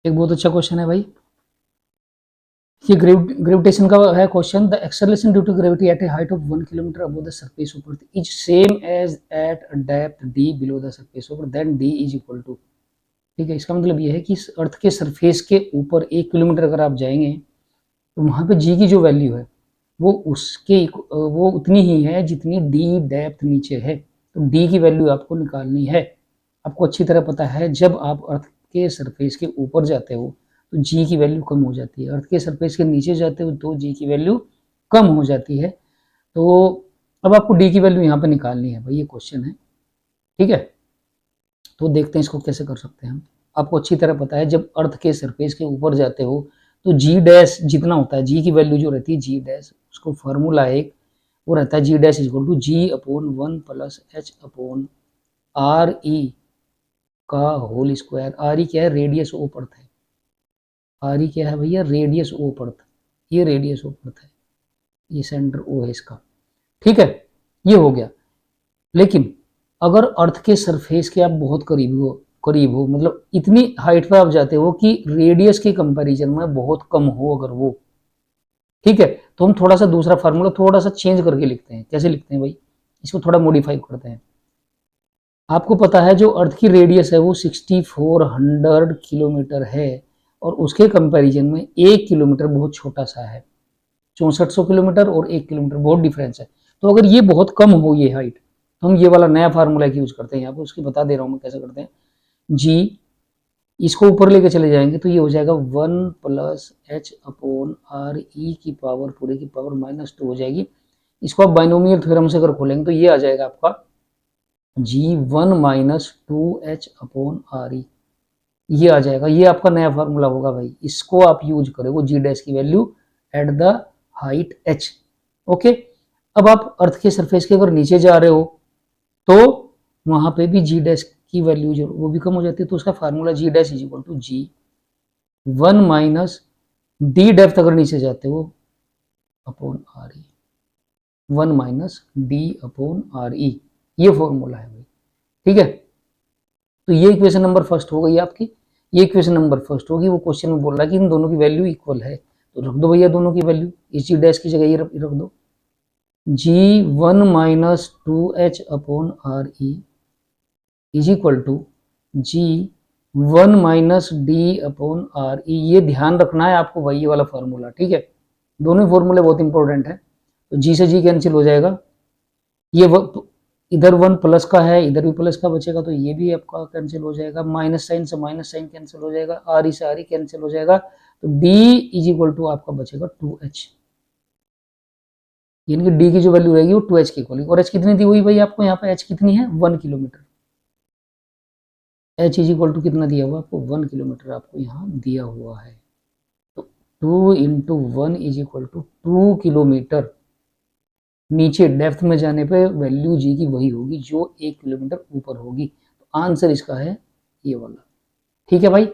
एक बहुत अच्छा क्वेश्चन है भाई, ये ग्रेविटेशन का है question. The acceleration due to gravity at a height of 1 kilometre above the surface of earth is same as at depth d below the surface of earth, then d is equal to. ठीक है, इसका मतलब ये है कि अर्थ के surface के ऊपर 1 किलोमीटर अगर आप जाएंगे तो वहां पे जी की जो वैल्यू है वो उसके वो उतनी ही है जितनी डी डेप्थ नीचे है। तो डी की वैल्यू आपको निकालनी है। आपको अच्छी तरह पता है जब आप अर्थ के सरफेस के ऊपर जाते हो तो जी की वैल्यू कम हो जाती है, अर्थ के सरफेस के नीचे जाते हो तो जी की वैल्यू कम हो जाती है। तो अब आपको डी की वैल्यू यहाँ पे निकालनी है भाई, ये क्वेश्चन है। ठीक है, तो देखते हैं इसको कैसे कर सकते हैं हम। आपको अच्छी तरह पता है जब अर्थ के सरफेस के ऊपर जाते हो तो जी डैश जितना होता है, जी की वैल्यू जो रहती है जी डैश, उसको फार्मूला एक वो रहता है g dash equal to g upon 1 plus h upon are e का होल स्क्वायर। आर ई क्या है, रेडियस ऑफ अर्थ है। आर ई क्या है भैया, रेडियस ऑफ अर्थ। ये रेडियस ऑफ अर्थ है, ये सेंटर ओ है इसका। ठीक है, ये हो गया। लेकिन अगर अर्थ के सरफेस के आप बहुत करीब हो मतलब इतनी हाइट पर आप जाते हो कि रेडियस के कंपैरिजन में बहुत कम हो अगर वो, ठीक है, तो हम थोड़ा सा दूसरा फार्मूला थोड़ा सा चेंज करके लिखते हैं। कैसे लिखते हैं भाई, इसको थोड़ा मॉडिफाई करते हैं। आपको पता है जो अर्थ की रेडियस है वो 6400 किलोमीटर है और उसके कंपैरिजन में 1 किलोमीटर बहुत छोटा सा है। 6400 किलोमीटर और 1 किलोमीटर बहुत डिफरेंस है। तो अगर ये बहुत कम हो ये हाइट तो हम ये वाला नया फार्मूला यूज करते हैं। यहाँ पे उसकी बता दे रहा हूँ मैं कैसे करते हैं। जी इसको ऊपर लेके चले जाएंगे तो ये हो जाएगा 1 plus h upon R E की पावर पूरे की पावर -2 हो जाएगी। इसको आप बाइनोमियल थ्योरम से अगर खोलेंगे तो ये आ जाएगा आपका G1 minus 2H upon are E, ये आ जाएगा। ये आपका नया फार्मूला होगा भाई, इसको आप यूज करोगे जी डैश की value at the height h। Okay, अब आप अर्थ के सरफेस के अगर नीचे जा रहे हो तो वहां पे भी जी डैश की वैल्यू जो वो भी कम हो जाती है। तो उसका formula g dash is equal to G1 minus d depth अगर नीचे जाते हो upon are E, 1 minus d upon are E, ये फॉर्मूला है भाई। ठीक है, तो ये इक्वेशन नंबर फर्स्ट हो गई आपकी। ये इक्वेशन नंबर फर्स्ट होगी, वो क्वेश्चन में बोल रहा है कि इन दोनों की वैल्यू इक्वल है तो रख दो भैया दोनों की वैल्यू, इस जी डैश की जगह ये रख दो। G1 minus 2H upon are E is equal to G1 minus d upon are E. ये ध्यान रखना है आपको भाई, ये वाला फॉर्मूला। ठीक है, दोनों फॉर्मूले बहुत इंपॉर्टेंट है। तो जी से जी कैंसिल हो जाएगा, ये इधर 1 प्लस का है इधर भी प्लस का बचेगा तो ये भी आपका कैंसिल हो जाएगा। माइनस साइन से माइनस साइन कैंसिल हो जाएगा, आर ई से आर ई कैंसिल हो जाएगा। तो डी इज इक्वल टू आपका बचेगा 2H, यानी कि डी की जो वैल्यू रहेगी वो 2H की इक्वल। और एच कितनी दी हुई भाई आपको, यहाँ पे एच कितनी है 1 किलोमीटर। एच इज इक्वल टू कितना दिया हुआ आपको, 1 किलोमीटर आपको यहाँ दिया हुआ है। तो 2 into 1 is equal to 2 kilometre. नीचे डेप्थ में जाने पे वैल्यू जी की वही होगी जो 1 किलोमीटर ऊपर होगी। तो आंसर इसका है ये वाला। ठीक है भाई।